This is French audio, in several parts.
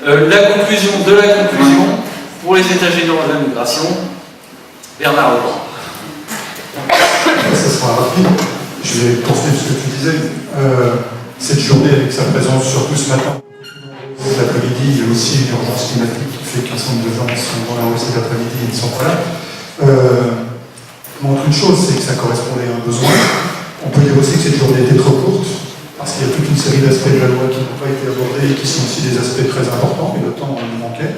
La conclusion de la conclusion pour les états généraux de la migration. Bernard Legrand. Ça sera rapide. Je vais poursuivre ce que tu disais. Cette journée, avec sa présence surtout ce matin, l'après-midi, il y a aussi une urgence climatique qui fait qu'un certain nombre de gens qui sont dans la rue cet après-midi et ne sont pas là. Montre une chose, c'est que ça correspondait à un besoin. On peut dire aussi que cette journée était trop courte, parce qu'il y a toute une série d'aspects de la loi qui n'ont pas été abordés et qui sont aussi des aspects très importants, mais le temps nous manquait.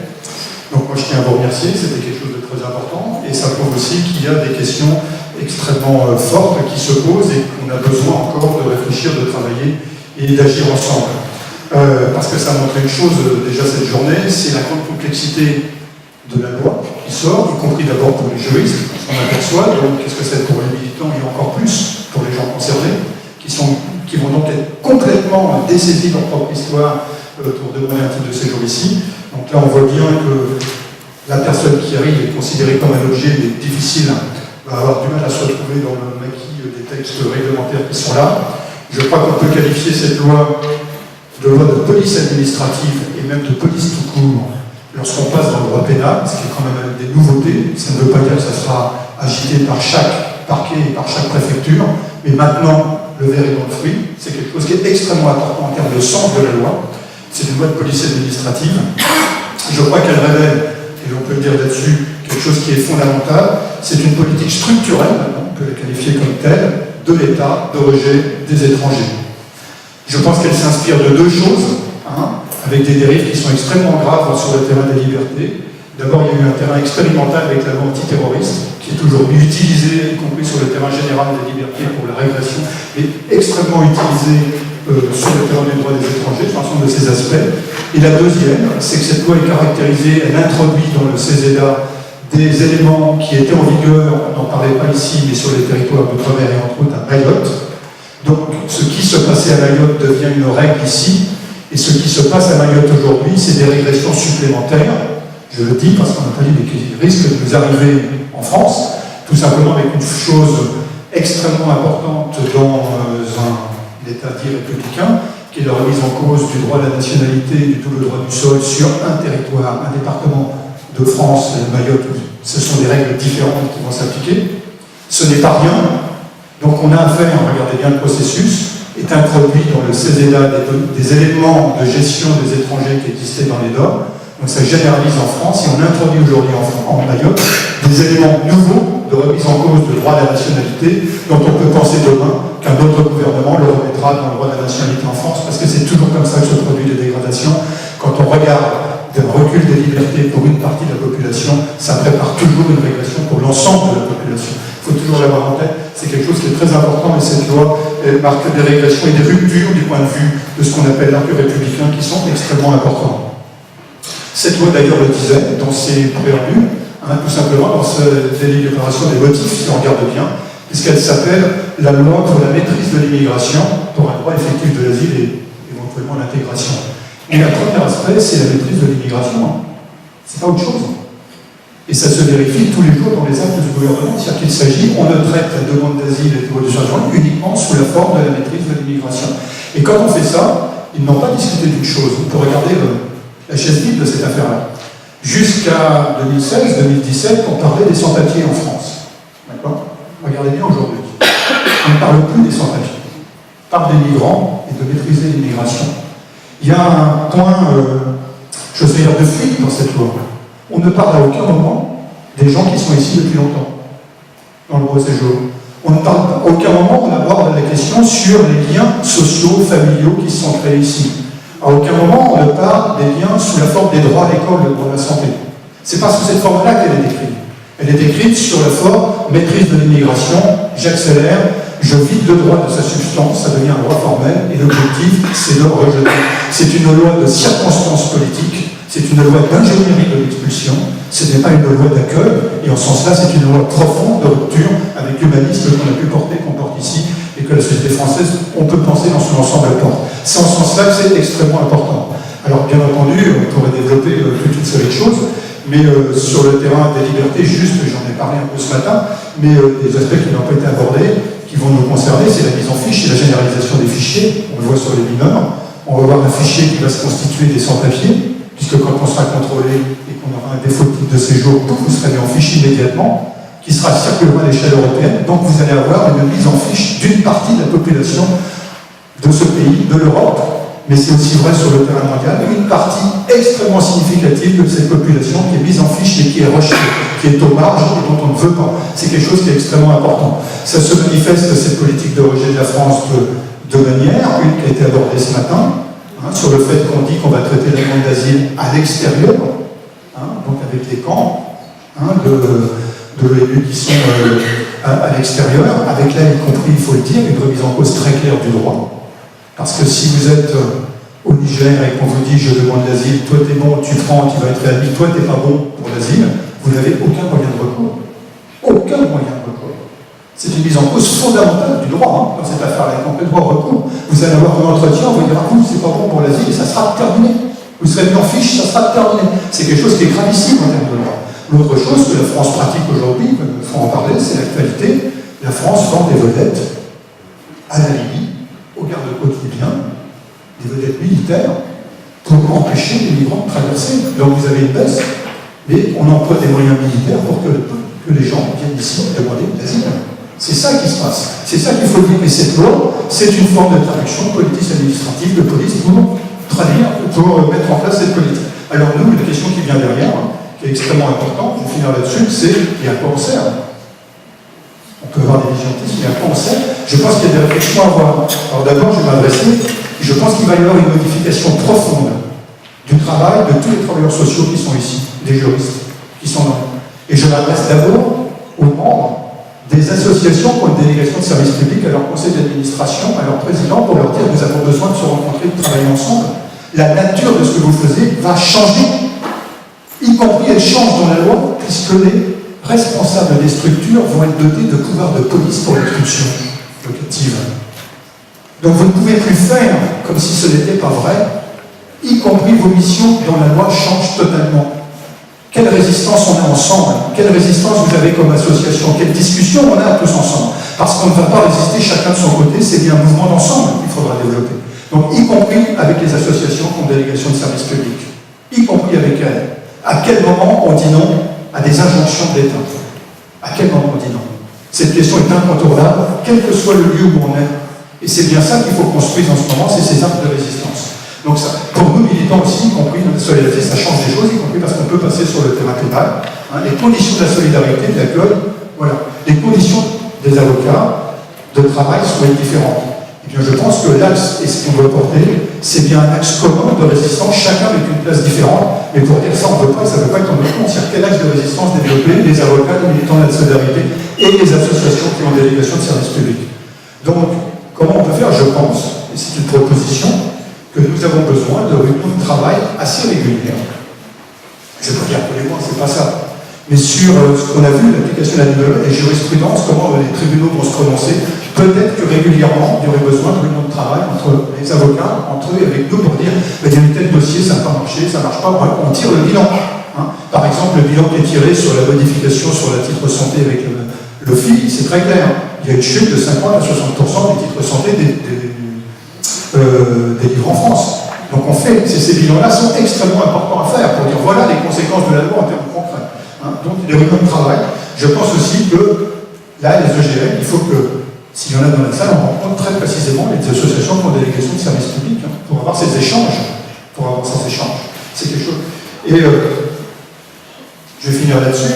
Donc moi je tiens à vous remercier, c'était quelque chose de très important, et ça prouve aussi qu'il y a des questions extrêmement fortes qui se posent et qu'on a besoin encore de réfléchir, de travailler et d'agir ensemble. Parce que ça montre une chose, déjà cette journée, c'est la grande complexité de la loi qui sort, y compris d'abord pour les juristes, on aperçoit, donc qu'est-ce que c'est pour les militants et encore plus pour les gens concernés, qui vont donc être complètement dessaisis de leur propre histoire pour demander un titre de séjour ici. Donc là on voit bien que la personne qui arrive est considérée comme un objet mais difficile, va avoir du mal à se retrouver dans le maquis des textes réglementaires qui sont là. Je crois qu'on peut qualifier cette loi de loi de police administrative et même de police tout court lorsqu'on passe dans le droit pénal, ce qui est quand même des nouveautés. Ça ne veut pas dire que ça sera agité par chaque parquet et par chaque préfecture, mais maintenant le verre est dans le fruit. C'est quelque chose qui est extrêmement important en termes de sens de la loi. C'est une loi de police administrative. Je crois qu'elle révèle, et on peut le dire là-dessus, quelque chose qui est fondamental. C'est une politique structurelle, on peut la qualifier comme telle, de l'État, de rejet des étrangers. Je pense qu'elle s'inspire de deux choses, avec des dérives qui sont extrêmement graves sur le terrain des libertés. D'abord, il y a eu un terrain expérimental avec la loi antiterroriste, qui est aujourd'hui utilisée, y compris sur le terrain général des libertés pour la régression, et extrêmement utilisée sur le terrain des droits des étrangers, sur l'ensemble de ces aspects. Et la deuxième, c'est que cette loi est caractérisée, elle introduit dans le CESEDA des éléments qui étaient en vigueur, on n'en parlait pas ici, mais sur les territoires d'outre-mer et entre autres à Mayotte. Donc ce qui se passait à Mayotte devient une règle ici, et ce qui se passe à Mayotte aujourd'hui, c'est des régressions supplémentaires. Je le dis parce qu'on n'a pas dit, mais qui risquent de nous arriver en France, tout simplement avec une chose extrêmement importante dans un État dit républicain, qui est la remise en cause du droit à la nationalité, du double droit du sol sur un territoire, un département de France, Mayotte. Ce sont des règles différentes qui vont s'appliquer. Ce n'est pas rien. Donc on a affaire, regardez bien le processus, est introduit dans le CESEDA des éléments de gestion des étrangers qui existaient dans les normes. Donc ça généralise en France et on introduit aujourd'hui en Mayotte des éléments nouveaux de remise en cause de droit à la nationalité dont on peut penser demain qu'un autre gouvernement le remettra dans le droit de la nationalité en France, parce que c'est toujours comme ça que se produit des dégradations. Quand on regarde un recul des libertés pour une partie de la population, ça prépare toujours une régression pour l'ensemble de la population. Il faut toujours l'avoir en tête, c'est quelque chose qui est très important, et cette loi marque des régressions et des ruptures du point de vue de ce qu'on appelle l'arc républicain qui sont extrêmement importants. Cette loi d'ailleurs le disait dans ses préambules, tout simplement dans cette délibération des motifs, si on regarde bien, puisqu'elle s'appelle la loi pour la maîtrise de l'immigration, pour un droit effectif de l'asile et éventuellement l'intégration. Et le premier aspect, c'est la maîtrise de l'immigration. C'est pas autre chose. Et ça se vérifie tous les jours dans les actes du gouvernement. C'est-à-dire qu'il s'agit, on ne traite la demande d'asile et de l'évolution uniquement sous la forme de la maîtrise de l'immigration. Et quand on fait ça, ils n'ont pas discuté d'une chose. On peut regarder la chaise vide de cette affaire-là. Jusqu'à 2016-2017, on parlait des sans-papiers en France. D'accord ? Regardez bien aujourd'hui. On ne parle plus des sans-papiers. On parle des migrants et de maîtriser l'immigration. Il y a un point, je veux dire, de fuite dans cette loi. On ne parle à aucun moment des gens qui sont ici depuis longtemps, dans le droit de séjour. On ne parle à aucun moment, on aborde la question sur les liens sociaux, familiaux qui se sont créés ici. À aucun moment, on ne parle des liens sous la forme des droits à l'école, le droit à la santé. C'est pas sous cette forme-là qu'elle est décrite. Elle est décrite sur la forme maîtrise de l'immigration, j'accélère, je vide le droit de sa substance, ça devient un droit formel, et l'objectif, c'est de le rejeter. C'est une loi de circonstances politiques, c'est une loi d'ingénierie de l'expulsion, ce n'est pas une loi d'accueil, et en ce sens-là, c'est une loi profonde de rupture avec l'humanisme qu'on a pu porter, qu'on porte ici, et que la société française, on peut penser dans son ensemble elle porte. C'est en ce sens-là que c'est extrêmement important. Alors, bien entendu, on pourrait développer toute une série de choses, mais sur le terrain des libertés, juste, j'en ai parlé un peu ce matin, mais des aspects qui n'ont pas été abordés, qui vont nous concerner, c'est la mise en fiche et la généralisation des fichiers. On le voit sur les mineurs. On va voir un fichier qui va se constituer des sans-papiers, puisque quand on sera contrôlé et qu'on aura un défaut de titre de séjour, vous serez mis en fiche immédiatement, qui sera circulé à l'échelle européenne. Donc vous allez avoir une mise en fiche d'une partie de la population de ce pays, de l'Europe, mais c'est aussi vrai sur le terrain mondial, une partie extrêmement significative de cette population qui est mise en fiche et qui est rejetée, qui est aux marges et dont on ne veut pas. C'est quelque chose qui est extrêmement important. Ça se manifeste, cette politique de rejet de la France, de manière, une qui a été abordée ce matin, sur le fait qu'on dit qu'on va traiter la demande d'asile à l'extérieur, donc avec les camps de l'ONU qui sont à l'extérieur, avec là, y compris, il faut le dire, une remise en cause très claire du droit. Parce que si vous êtes au Niger et qu'on vous dit je demande l'asile, toi t'es bon, tu prends, tu vas être réadmis, toi t'es pas bon pour l'asile, vous n'avez aucun moyen de recours. Aucun moyen de recours. C'est une mise en cause fondamentale du droit, dans cette affaire-là, qu'on peut droit au recours. Vous allez avoir un entretien, on vous dira vous, c'est pas bon pour l'asile, et ça sera terminé. Vous serez mis en fiche, ça sera terminé. C'est quelque chose qui est gravissime en termes de droit. L'autre chose que la France pratique aujourd'hui, il faut en parler, c'est l'actualité. La France vend des vedettes à la Libye, aux gardes-côtes libyens, des vedettes militaires, pour empêcher les migrants de traverser. Donc vous avez une baisse, mais on emploie des moyens militaires pour que les gens viennent ici demander l'asile. C'est ça qui se passe. C'est ça qu'il faut dire. Et cette loi, c'est une forme de traduction politique administrative de police pour traduire, pour mettre en place cette politique. Alors nous, la question qui vient derrière, qui est extrêmement importante, je vais finir là-dessus, c'est il y a quoi on sert. On peut avoir des visions, il y a quoi on sert. Je pense qu'il y a des réflexions à avoir. Alors d'abord, je vais m'adresser, je pense qu'il va y avoir une modification profonde du travail de tous les travailleurs sociaux qui sont ici, des juristes qui sont là. Et je m'adresse d'abord aux membres des associations qui ont une délégation de service public à leur conseil d'administration, à leur président, pour leur dire que nous avons besoin de se rencontrer, de travailler ensemble. La nature de ce que vous faisiez va changer. Y compris, elle change dans la loi, puisque les responsables des structures vont être dotés de pouvoirs de police pour l'expulsion locative. Donc vous ne pouvez plus faire comme si ce n'était pas vrai, y compris vos missions dont la loi change totalement. Quelle résistance on a ensemble? Quelle résistance vous avez comme association? Quelle discussion on a tous ensemble? Parce qu'on ne va pas résister chacun de son côté, c'est bien un mouvement d'ensemble qu'il faudra développer. Donc y compris avec les associations qui ont délégation de service public, y compris avec elles. À quel moment on dit non à des injonctions de l'État? À quel moment on dit non? Cette question est incontournable, quel que soit le lieu où on est. Et c'est bien ça qu'il faut construire en ce moment, c'est ces actes de résistance. Donc ça, pour nous militants aussi, y compris dans la solidarité, ça change des choses, y compris parce qu'on peut passer sur le terrain pénal. Les conditions de la solidarité, de l'accueil, voilà. Les conditions des avocats de travail sont différentes. Et bien je pense que l'axe, et ce qu'on veut porter, c'est bien un axe commun de résistance, chacun avec une place différente. Mais pour dire ça, on ne veut pas, ça ne veut pas être en notre compte. C'est quel axe de résistance développer les avocats, les militants de la solidarité et les associations qui ont délégation de service public. Donc, comment on peut faire? Je pense, et c'est une proposition, que nous avons besoin de réunions de travail assez régulières. Je ne veux pas dire tous les mois, c'est pas ça. Mais sur ce qu'on a vu, l'application de la jurisprudence, comment les tribunaux vont se prononcer, peut-être que régulièrement, il y aurait besoin de réunions de travail entre les avocats, entre eux et avec nous, pour dire il y a eu tel dossier, ça n'a pas marché, ça ne marche pas, on tire le bilan. Par exemple, le bilan qui est tiré sur la modification sur la titre santé avec le FI, c'est très clair. Il y a une chute de 50 à 60% des titres santé des livres en France. Donc on fait, ces bilans-là sont extrêmement importants à faire pour dire voilà les conséquences de la loi en termes concrets. Donc les réunions de travail, je pense aussi que là, les EGL, il faut que, s'il y en a dans la salle, on rencontre très précisément les associations qui ont délégation de service public pour avoir ces échanges. C'est quelque chose. Et je vais finir là-dessus.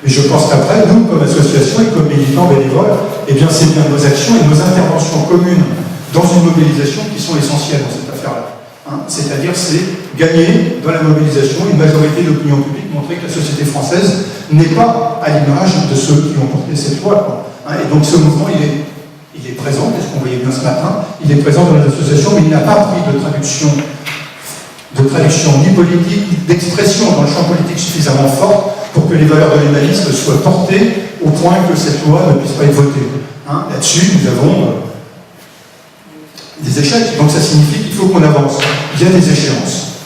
Mais je pense qu'après, nous, comme association et comme militants bénévoles, eh bien c'est bien nos actions et nos interventions communes dans une mobilisation qui sont essentielles dans cette affaire-là. C'est-à-dire, c'est gagner dans la mobilisation une majorité de l'opinion publique, montrer que la société française n'est pas à l'image de ceux qui ont porté cette loi. Et donc ce mouvement, il est présent, c'est ce qu'on voyait bien ce matin, il est présent dans les associations, mais il n'a pas pris de traduction ni politique, ni d'expression dans le champ politique suffisamment fort pour que les valeurs de l'humanisme soient portées au point que cette loi ne puisse pas être votée. Là-dessus, nous avons des échecs, donc ça signifie qu'il faut qu'on avance. Il y a des échéances,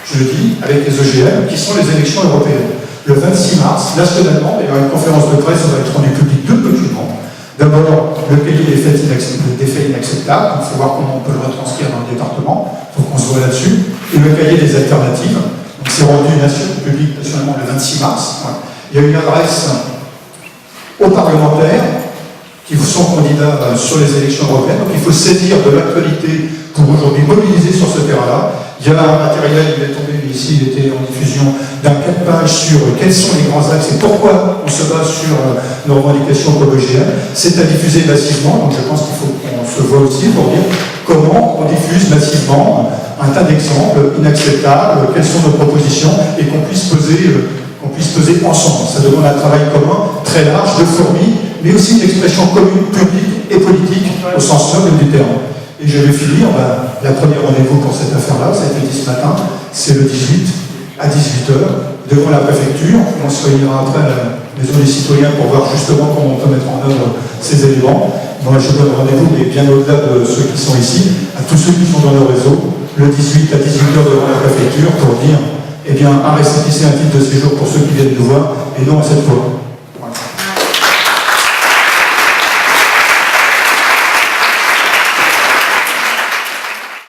je le dis, avec les EGM, qui sont les élections européennes. Le 26 mars, nationalement, il y aura une conférence de presse, ça va être rendu public deux documents. D'abord, le cahier des faits inacceptables, il faut voir comment on peut le retranscrire dans le département, il faut qu'on se voit là-dessus, et le cahier des alternatives, s'est rendu public nationalement le 26 mars. Ouais. Il y a une adresse aux parlementaires qui sont candidats sur les élections européennes. Donc il faut saisir de l'actualité pour aujourd'hui mobiliser sur ce terrain-là. Il y a un matériel, il est tombé ici, il était en diffusion, d'un 4 pages sur quels sont les grands axes et pourquoi on se base sur nos revendications écologiennes. C'est à diffuser massivement, donc je pense qu'il faut qu'on se voit aussi pour dire comment on diffuse massivement un tas d'exemples inacceptables, quelles sont nos propositions et qu'on puisse peser ensemble. Ça demande un travail commun, très large, de fourmis, mais aussi une expression commune, publique et politique au sens noble du terme. Et je vais finir, la première rendez-vous pour cette affaire-là, ça a été dit ce matin, c'est le 18 à 18h, devant la préfecture. On se réunira après à la Maison des Citoyens pour voir justement comment on peut mettre en œuvre ces éléments. Moi, je donne rendez-vous, mais bien au-delà de ceux qui sont ici, à tous ceux qui sont dans le réseau, le 18 à 18h devant la préfecture, pour dire, eh bien, un récépissé, un titre de séjour pour ceux qui viennent nous voir, et non à cette fois.